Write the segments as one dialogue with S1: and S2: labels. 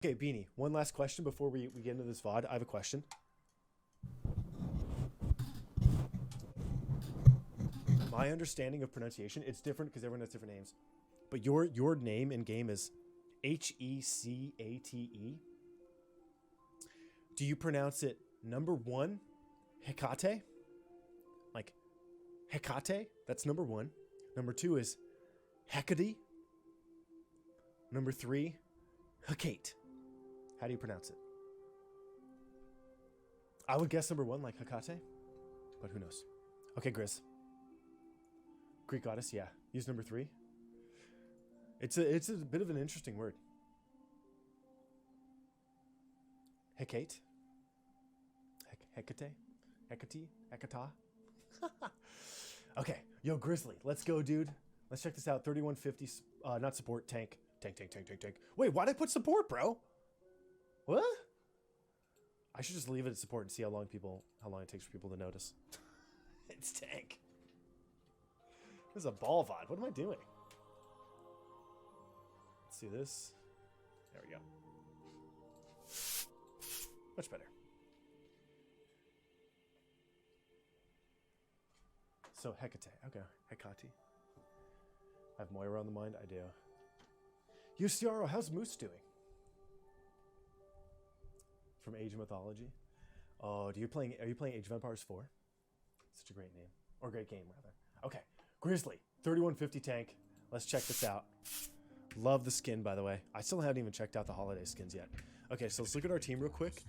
S1: Okay, Beanie, one last question before we get into this VOD. I have a question. My understanding of pronunciation, it's different because everyone has different names. But your name in game is Hecate. Do you pronounce it number one, Hecate? Like Hecate? That's number one. Number two is Hecate. Number three, Hecate. How do you pronounce it? I would guess number one, like Hecate, but who knows? Okay, Grizz. Greek goddess, yeah. Use number three. It's a bit of an interesting word. Hecate. Hecate. Hecata. Okay, yo, Grizzly, let's go, dude. Let's check this out. 3150. Not support. Tank. Wait, why'd I put support, bro? What? I should just leave it at support and see how long it takes for people to notice. It's tank. This is a ball VOD. What am I doing? Let's do this. There we go. Much better. So Hecate. Okay, Hecate. I have Moira on the mind. I do. Yusiaro, how's Moose doing? From Age of Mythology. Oh, are you playing Age of Empires 4? Such a great name. Or great game, rather. Okay. Grizzly. 3150 tank. Let's check this out. Love the skin, by the way. I still haven't even checked out the holiday skins yet. Okay, so let's look at our team real quick.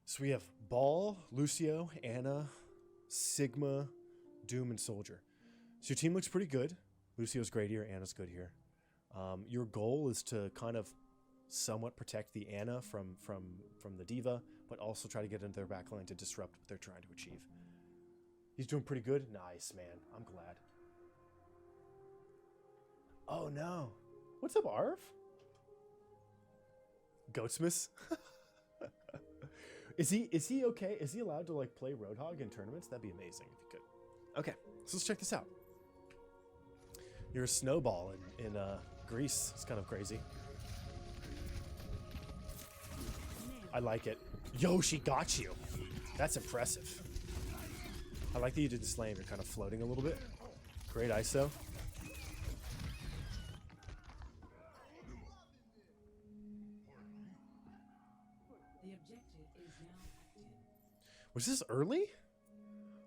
S1: So we have Ball, Lucio, Anna, Sigma, Doom, and Soldier. So your team looks pretty good. Lucio's great here. Anna's good here. Your goal is to kind of somewhat protect the Anna from the D.Va, but also try to get into their backline to disrupt what they're trying to achieve. He's doing pretty good. Nice, man. I'm glad. Oh, no. What's up, Arv? Goatsmith? Is he okay? Is he allowed to, like, play Roadhog in tournaments? That'd be amazing if he could. Okay, so let's check this out. You're a snowball in Greece. It's kind of crazy. I like it. Yo, she got you. That's impressive. I like that you did the slam. You're kind of floating a little bit. Great ISO. Was this early?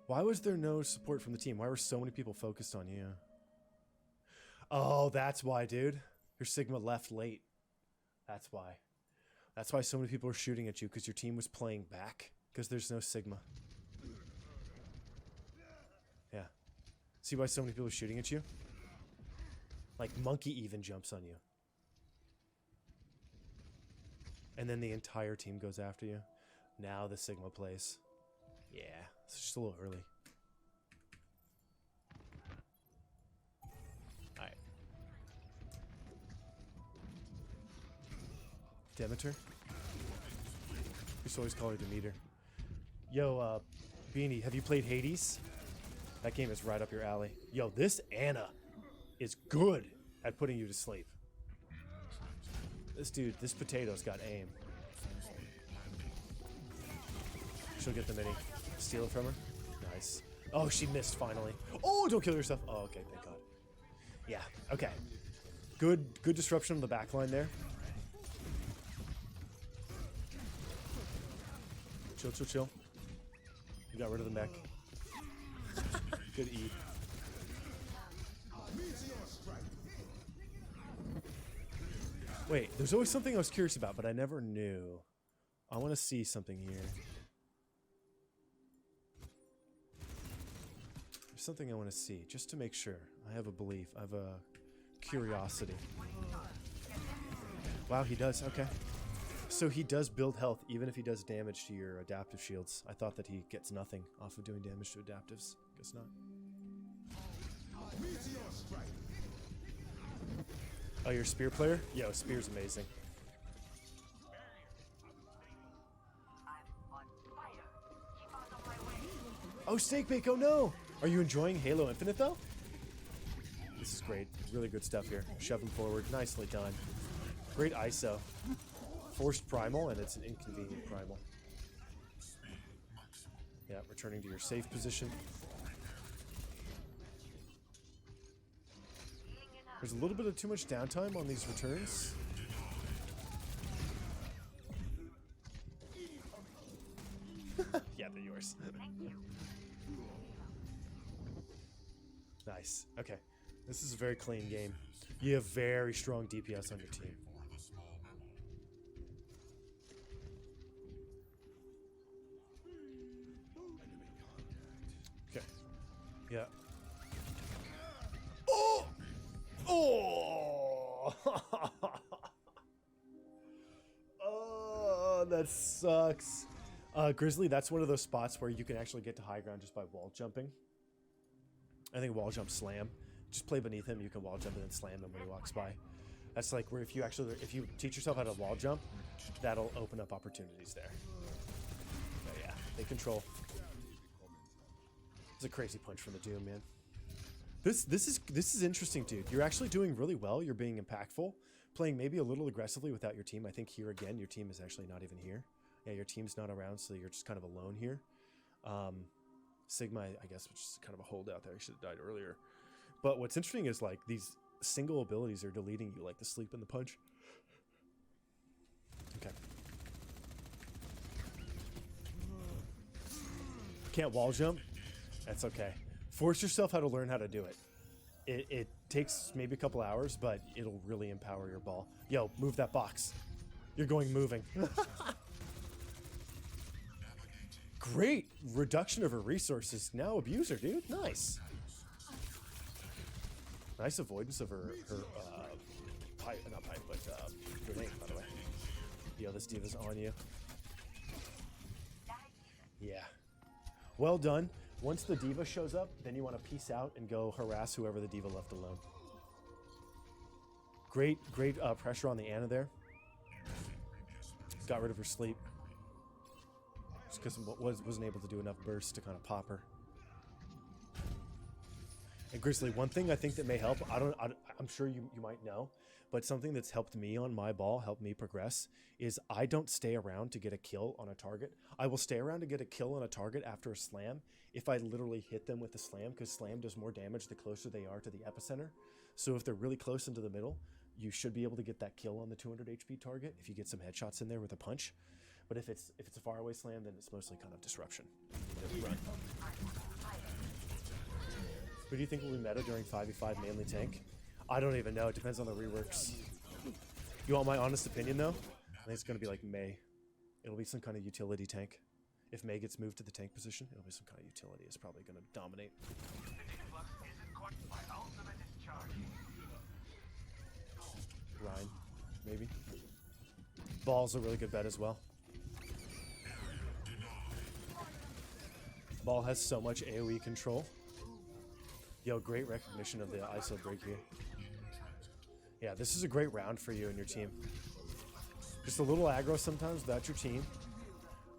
S1: Why was there no support from the team? Why were so many people focused on you? Oh, that's why, dude. Your Sigma left late. That's why. That's why so many people are shooting at you, because your team was playing back, because there's no Sigma. Yeah. See why so many people are shooting at you? Like, Monkey even jumps on you. And then the entire team goes after you. Now the Sigma plays. Yeah, it's just a little early. Alright. Demeter? We used to always call her Demeter. Yo, Beanie, have you played Hades? That game is right up your alley. Yo, this Anna is good at putting you to sleep. This potato's got aim. She'll get the mini. Steal it from her. Nice. Oh, she missed finally. Oh, don't kill yourself. Oh, okay, thank God. Yeah, okay. Good disruption on the back line there. Chill. You got rid of the mech. Good E. Wait, there's always something I was curious about, but I never knew. I want to see something here. There's something I want to see, just to make sure. I have a belief. I have a curiosity. Wow, he does. Okay. So he does build health, even if he does damage to your adaptive shields. I thought that he gets nothing off of doing damage to adaptives. Guess not. Oh, you're a spear player? Yo, spear's amazing. Oh, Snakebake, oh no! Are you enjoying Halo Infinite, though? This is great. Really good stuff here. Shove him forward. Nicely done. Great ISO. Forced primal, and it's an inconvenient primal. Yeah, returning to your safe position. There's a little bit of too much downtime on these returns. Yeah, they're yours. Nice. Okay. This is a very clean game. You have very strong DPS on your team. Okay. Yeah. Oh! Oh! Oh, that sucks. Grizzly, that's one of those spots where you can actually get to high ground just by wall jumping. I think wall jump slam. Just play beneath him, you can wall jump and then slam him when he walks by. That's like where if you teach yourself how to wall jump, that'll open up opportunities there. But yeah, they control. It's a crazy punch from the Doom, man. This is interesting, dude. You're actually doing really well. You're being impactful, playing maybe a little aggressively without your team. I think here again, your team is actually not even here. Yeah, your team's not around, so you're just kind of alone here. Sigma, I guess, which is kind of a holdout there. He should have died earlier. But what's interesting is like these single abilities are deleting you, like the sleep and the punch. Okay. Can't wall jump? That's okay. Force yourself how to learn how to do it. It takes maybe a couple hours, but it'll really empower your ball. Yo, move that box. You're going moving. Great reduction of her resources. Now abuser, dude. Nice. Nice avoidance of her pipe, not pipe, but grenade, by the way. Yo, this D.Va's on you. Yeah. Well done. Once the D.Va shows up, then you want to peace out and go harass whoever the D.Va left alone. Great pressure on the Ana there. Got rid of her sleep. Just because wasn't able to do enough bursts to kind of pop her. And Grizzly, one thing I think that may help, I'm sure you might know, but something that's helped me on my ball, helped me progress, is I don't stay around to get a kill on a target. I will stay around to get a kill on a target after a slam if I literally hit them with the slam, because slam does more damage the closer they are to the epicenter. So if they're really close into the middle, you should be able to get that kill on the 200 HP target if you get some headshots in there with a punch. But if it's a faraway slam, then it's mostly kind of disruption. Run. Who do you think will be meta during 5v5 mainly tank? I don't even know. It depends on the reworks. You want my honest opinion, though? I think it's going to be like Mei. It'll be some kind of utility tank. If Mei gets moved to the tank position, it'll be some kind of utility. It's probably going to dominate. Ryan, maybe. Ball's a really good bet as well. Ball has so much AoE control. Yo, great recognition of the ISO break here. Yeah, this is a great round for you and your team. Just a little aggro sometimes without your team.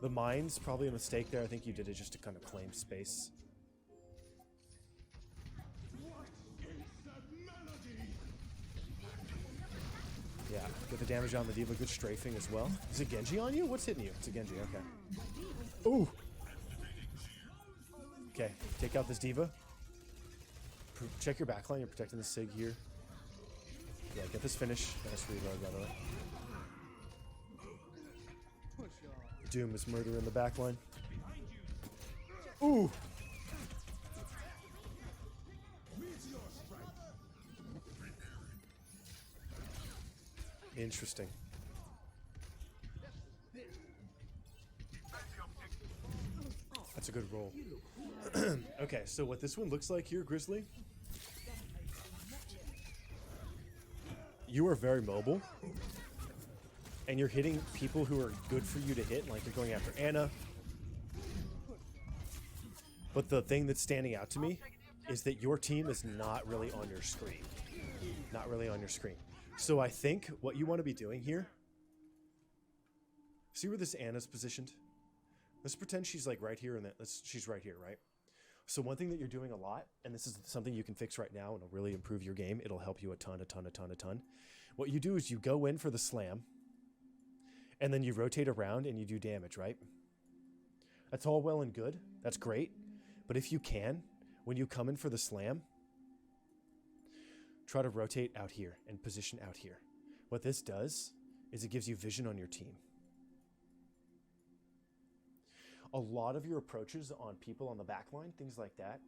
S1: The mine's probably a mistake there. I think you did it just to kind of claim space. Yeah, get the damage on the D.Va. Good strafing as well. Is it Genji on you? What's hitting you? It's a Genji, okay. Ooh! Okay, take out this D.Va. Check your backline. You're protecting the Sig here. Yeah, get this finish. Nice reload, by the way. Doom is murder in the backline. Ooh! Interesting. That's a good roll. Okay, so what this one looks like here, Grizzly, you are very mobile, and you're hitting people who are good for you to hit, like you're going after Ana. But the thing that's standing out to me is that your team is not really on your screen. Not really on your screen. So I think what you want to be doing here, see where this Ana's positioned? Let's pretend she's like right here, and she's right here, right? So one thing that you're doing a lot, and this is something you can fix right now and it'll really improve your game, it'll help you a ton. What you do is you go in for the slam, and then you rotate around and you do damage, right? That's all well and good. That's great. But if you can, when you come in for the slam, try to rotate out here and position out here. What this does is it gives you vision on your team. A lot of your approaches on people on the back line, things like that,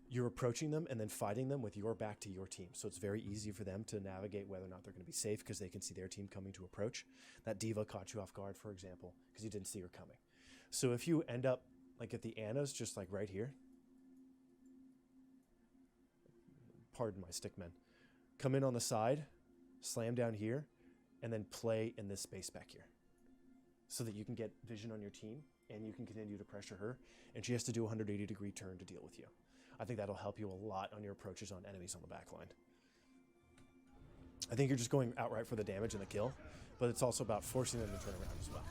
S1: you're approaching them and then fighting them with your back to your team. So it's very easy for them to navigate whether or not they're going to be safe because they can see their team coming to approach. That D.Va caught you off guard, for example, because you didn't see her coming. So if you end up like at the Ana's, just like right here, pardon my stickmen, come in on the side, slam down here, and then play in this space back here so that you can get vision on your team and you can continue to pressure her, and she has to do a 180-degree turn to deal with you. I think that'll help you a lot on your approaches on enemies on the back line. I think you're just going outright for the damage and the kill, but it's also about forcing them to turn around as well.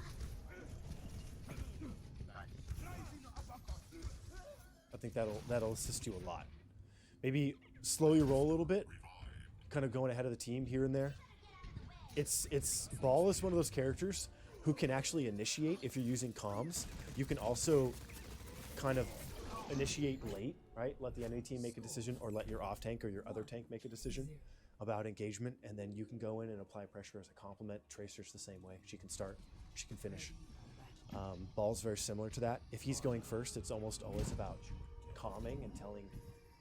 S1: I think that'll assist you a lot. Maybe slow your roll a little bit, kind of going ahead of the team here and there. Ball is one of those characters who can actually initiate if you're using comms. You can also kind of initiate late, right? Let the enemy team make a decision, or let your off tank or your other tank make a decision about engagement, and then you can go in and apply pressure as a complement. Tracer's the same way. She can start, she can finish. Ball's very similar to that. If he's going first, it's almost always about calming and telling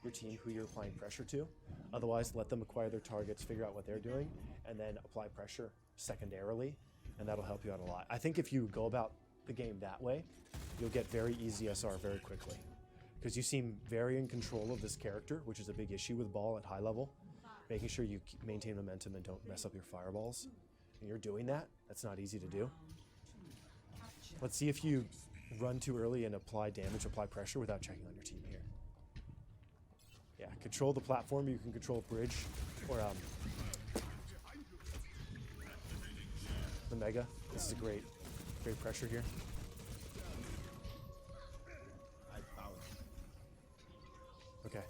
S1: your team who you're applying pressure to. Otherwise, let them acquire their targets, figure out what they're doing, and then apply pressure secondarily, and that'll help you out a lot. I think if you go about the game that way, you'll get very easy SR very quickly, because you seem very in control of this character, which is a big issue with Ball at high level, making sure you maintain momentum and don't mess up your fireballs. And you're doing that. That's not easy to do. Let's see if you run too early and apply damage, apply pressure without checking on your team here. Yeah, control the platform. You can control bridge or the Mega. This is a great pressure here. Okay.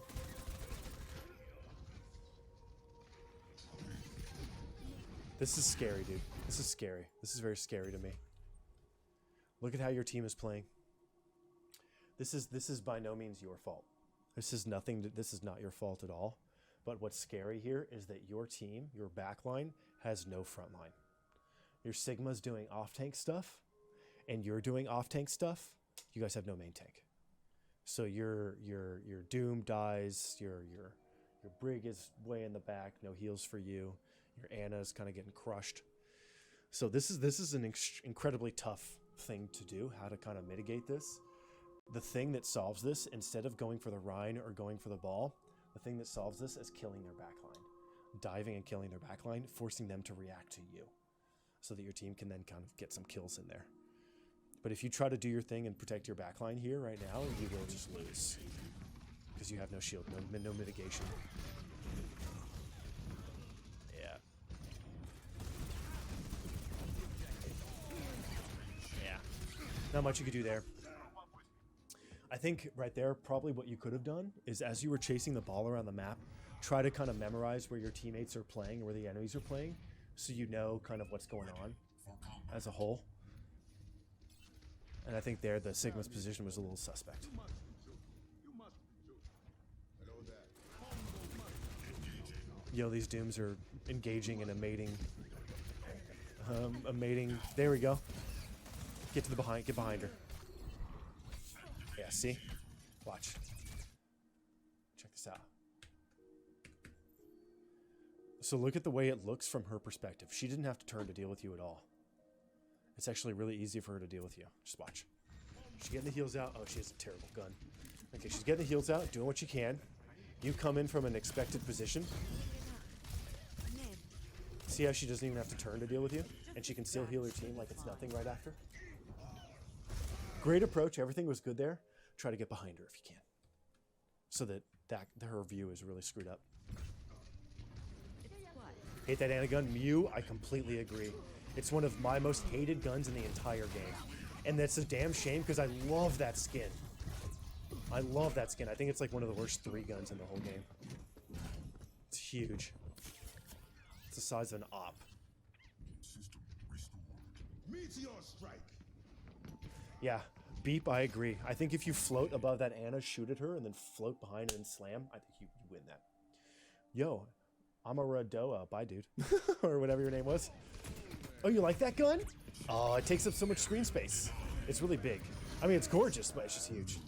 S1: This is scary, dude. This is scary. This is very scary to me. Look at how your team is playing. This is by no means your fault. This is not your fault at all. But what's scary here is that your team, your backline, has no front line. Your Sigma's doing off-tank stuff, and you're doing off-tank stuff. You guys have no main tank. So your Doom dies, your Brig is way in the back, no heals for you. Your Ana's kind of getting crushed. So this is an incredibly tough thing to do, how to kind of mitigate this. The thing that solves this, instead of going for the Rein or going for the Ball, the thing that solves this is killing their backline. Diving and killing their backline, forcing them to react to you, so that your team can then kind of get some kills in there. But if you try to do your thing and protect your backline here right now, you will just lose. Because you have no shield, no mitigation. Yeah. Yeah. Not much you could do there. I think right there, probably what you could have done is, as you were chasing the ball around the map, try to kind of memorize where your teammates are playing, where the enemies are playing, so you know kind of what's going on as a whole. And I think there, the Sigma's position was a little suspect. Yo, these Dooms are engaging in a mating. There we go. Get behind her. Yeah, see? Watch. Check this out. So look at the way it looks from her perspective. She didn't have to turn to deal with you at all. It's actually really easy for her to deal with you. Just watch. She's getting the heals out. Oh, she has a terrible gun. Okay, she's getting the heals out, doing what she can. You come in from an expected position. See how she doesn't even have to turn to deal with you? And she can still heal her team like it's nothing right after? Great approach. Everything was good there. Try to get behind her if you can, so that her view is really screwed up. Hate that Ana gun. Mew, I completely agree. It's one of my most hated guns in the entire game. And that's a damn shame, because I love that skin. I love that skin. I think it's like one of the worst 3 guns in the whole game. It's huge. the size of an op.
S2: System restored. Meteor strike.
S1: Yeah, Beep, I agree. I think if you float above that Anna, shoot at her, and then float behind and slam, I think you win that. Yo, Amaradoa, bye dude. Or whatever your name was. Oh, you like that gun? Oh, it takes up so much screen space. It's really big. I mean, it's gorgeous, but it's just huge.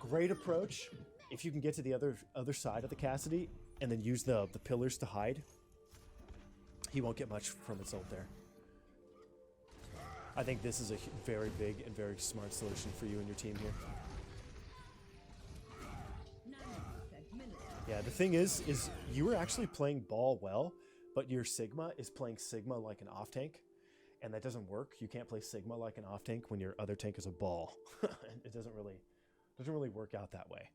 S1: Great approach. If you can get to the other side of the Cassidy and then use the pillars to hide, he won't get much from its ult there. I think this is a very big and very smart solution for you and your team here. Yeah, the thing is you were actually playing ball well, but your Sigma is playing Sigma like an off tank, and that doesn't work. You can't play Sigma like an off tank when your other tank is a ball. It doesn't really work out that way.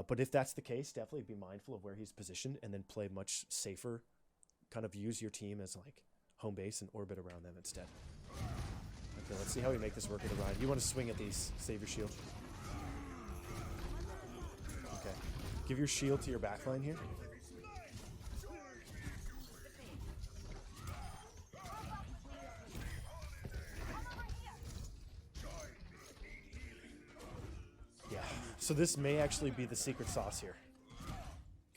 S1: But if that's the case, definitely be mindful of where he's positioned and then play much safer. Kind of use your team as like home base and orbit around them instead. Okay, let's see how we make this work with the Ryan. You want to swing at these. Save your shield. Okay. Give your shield to your backline here. Yeah. So this may actually be the secret sauce here.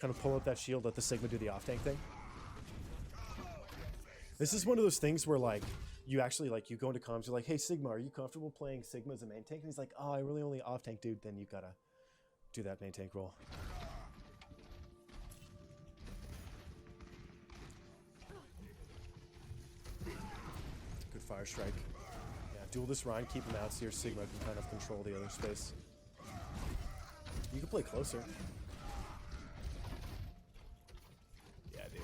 S1: Kind of pull up that shield, let the Sigma do the off-tank thing. This is one of those things where, like, you actually, like, you go into comms, you're like, hey, Sigma, are you comfortable playing Sigma as a main tank? And he's like, oh, I really only off-tank, dude. Then you gotta do that main tank role. Good fire strike. Yeah, duel this Rhine, keep him out so your Sigma can kind of control the other space. You can play closer. Yeah, dude.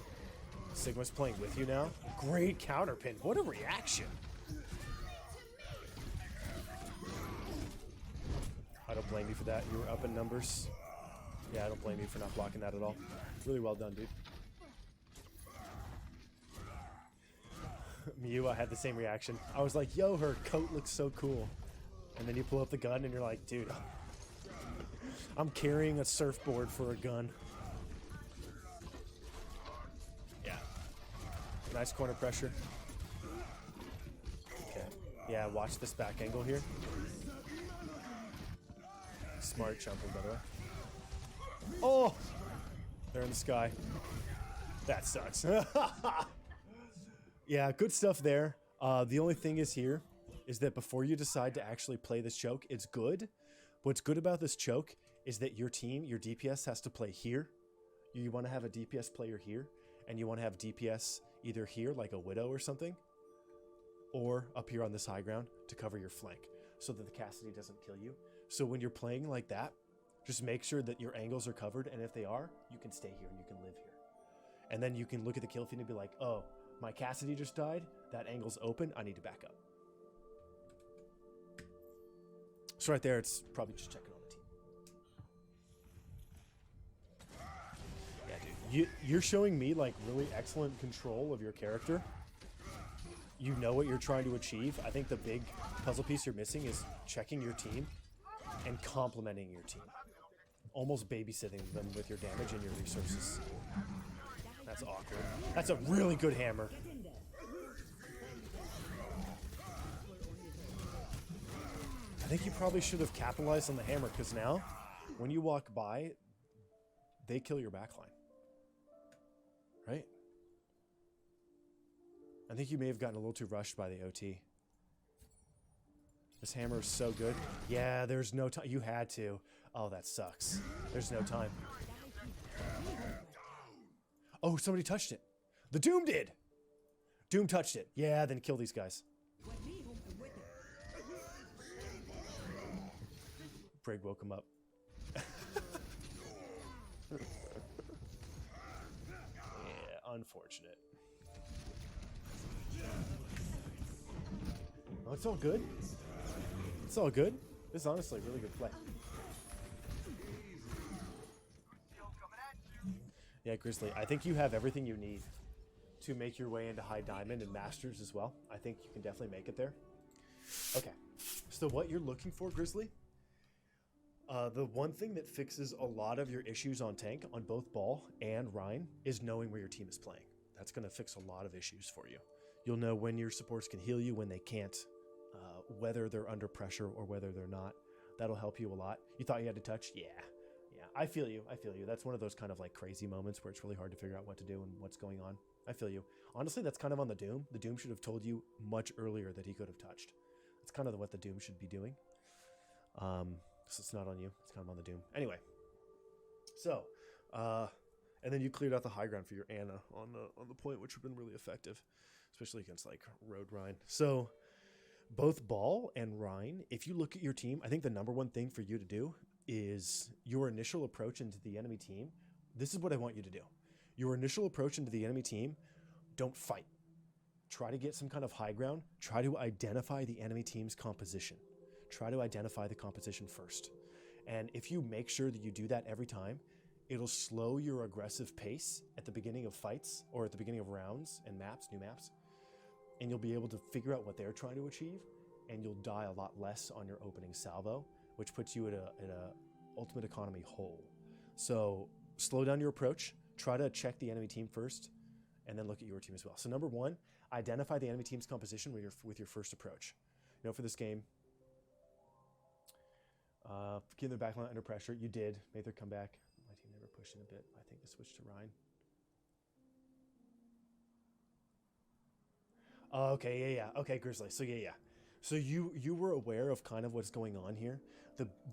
S1: Sigma's playing with you now. Great counter pin. What a reaction. I don't blame you for that. You were up in numbers. Yeah, I don't blame you for not blocking that at all. Really well done, dude. Mew, I had the same reaction. I was like, yo, her coat looks so cool. And then you pull up the gun and you're like, dude, I'm carrying a surfboard for a gun. Yeah. Nice corner pressure. Okay. Yeah, watch this back angle here. Smart jumping, by the way. Oh! They're in the sky. That sucks. Yeah, good stuff there. The only thing is here is that before you decide to actually play this choke, it's good. What's good about this choke is that your team, your DPS has to play here. You want to have a DPS player here, and you want to have DPS either here, like a Widow or something, or up here on this high ground to cover your flank so that the Cassidy doesn't kill you. So when you're playing like that, just make sure that your angles are covered, and if they are, you can stay here and you can live here. And then you can look at the kill feed and be like, oh, my Cassidy just died, that angle's open, I need to back up. So right there, it's probably just checking on the team. Yeah, dude, you're showing me like really excellent control of your character. You know what you're trying to achieve. I think the big puzzle piece you're missing is checking your team and complementing your team. Almost babysitting them with your damage and your resources. That's awkward. That's a really good hammer. I think you probably should have capitalized on the hammer, because now, when you walk by, they kill your backline. Right? I think you may have gotten a little too rushed by the OT. This hammer is so good. Yeah, there's no time. You had to. Oh, that sucks. There's no time. Oh, somebody touched it. The Doom did. Doom touched it. Yeah, then kill these guys. Brig woke him up. Yeah, unfortunate. Oh, it's all good. It's all good. This is honestly a really good play. Yeah, Grizzly, I think you have everything you need to make your way into High Diamond and Masters as well. I think you can definitely make it there. Okay, so what you're looking for, Grizzly, The one thing that fixes a lot of your issues on tank, on both Ball and Rhine, is knowing where your team is playing. That's going to fix a lot of issues for you. You'll know when your supports can heal you, when they can't, whether they're under pressure or whether they're not. That'll help you a lot. You thought you had to touch? Yeah. I feel you. That's one of those kind of like crazy moments where it's really hard to figure out what to do and what's going on. I feel you. Honestly, that's kind of on the Doom. The Doom should have told you much earlier that he could have touched. That's kind of what the Doom should be doing. So it's not on you. It's kind of on the Doom. Anyway. So, and then you cleared out the high ground for your Anna on the point, which would have been really effective, especially against like Road Rhine. So both Ball and Rhine, if you look at your team, I think the number one thing for you to do is your initial approach into the enemy team. This is what I want you to do. Your initial approach into the enemy team, don't fight. Try to get some kind of high ground. Try to identify the enemy team's composition. Try to identify the composition first. And if you make sure that you do that every time, it'll slow your aggressive pace at the beginning of fights or at the beginning of rounds and maps, new maps. And you'll be able to figure out what they're trying to achieve, and you'll die a lot less on your opening salvo, which puts you at a ultimate economy hole. So slow down your approach. Try to check the enemy team first, and then look at your team as well. So number one, identify the enemy team's composition with your first approach. For this game, keep their backline under pressure. You did. Made their comeback. My team never pushed in a bit. I think they switched to Rhine. Okay, yeah. Okay, Grizzly. So yeah. So you were aware of kind of what's going on here.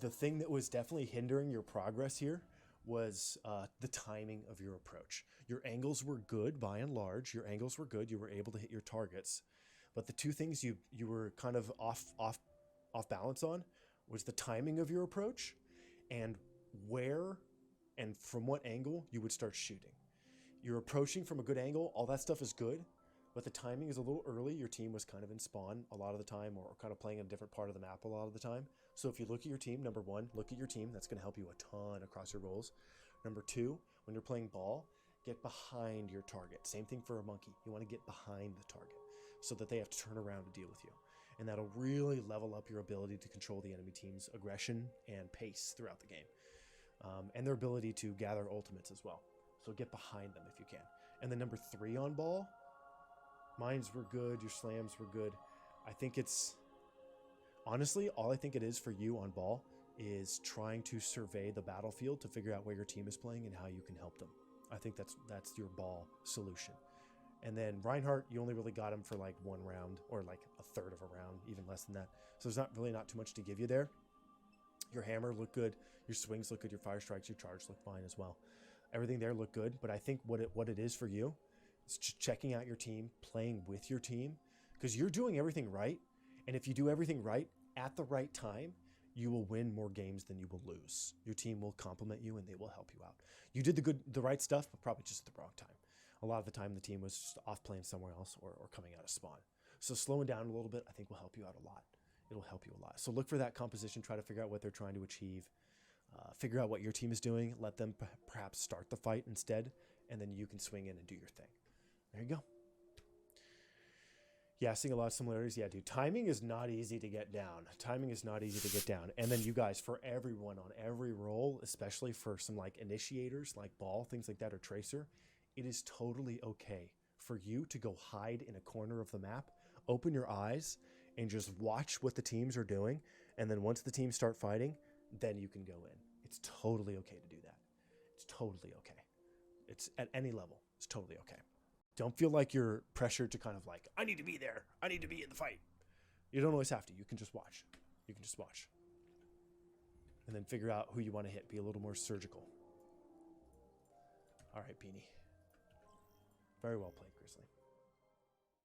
S1: The thing that was definitely hindering your progress here was the timing of your approach. Your angles were good by and large. Your angles were good. You were able to hit your targets. But the two things you were kind of off balance on was the timing of your approach and where and from what angle you would start shooting. You're approaching from a good angle. All that stuff is good. But the timing is a little early. Your team was kind of in spawn a lot of the time, or kind of playing in a different part of the map a lot of the time. So if you look at your team, number one, look at your team. That's going to help you a ton across your roles. Number two, when you're playing Ball, get behind your target. Same thing for a monkey. You want to get behind the target so that they have to turn around to deal with you. And that'll really level up your ability to control the enemy team's aggression and pace throughout the game. And their ability to gather ultimates as well. So get behind them if you can. And then number three on Ball, mines were good, your slams were good. I think it's, honestly, all I think it is for you on Ball is trying to survey the battlefield to figure out where your team is playing and how you can help them. I think that's your Ball solution. And then Reinhardt, you only really got him for like one round or like a third of a round, even less than that. So there's not too much to give you there. Your hammer looked good, your swings look good, your fire strikes, your charge look fine as well. Everything there looked good, but I think what it is for you, checking out your team, playing with your team, because you're doing everything right. And if you do everything right at the right time, you will win more games than you will lose. Your team will complement you and they will help you out. You did the right stuff, but probably just at the wrong time. A lot of the time the team was just off playing somewhere else or coming out of spawn. So slowing down a little bit, I think will help you out a lot. It'll help you a lot. So look for that composition, try to figure out what they're trying to achieve, figure out what your team is doing, let them perhaps start the fight instead, and then you can swing in and do your thing. There you go. Yeah, seeing a lot of similarities. Yeah, dude, timing is not easy to get down. And then you guys, for everyone on every role, especially for some like initiators, like Ball, things like that, or Tracer, it is totally okay for you to go hide in a corner of the map, open your eyes, and just watch what the teams are doing. And then once the teams start fighting, then you can go in. It's totally okay to do that. It's totally okay. It's at any level. It's totally okay. Don't feel like you're pressured to kind of like, I need to be there. I need to be in the fight. You don't always have to. You can just watch. And then figure out who you want to hit. Be a little more surgical. All right, Beanie. Very well played, Grizzly.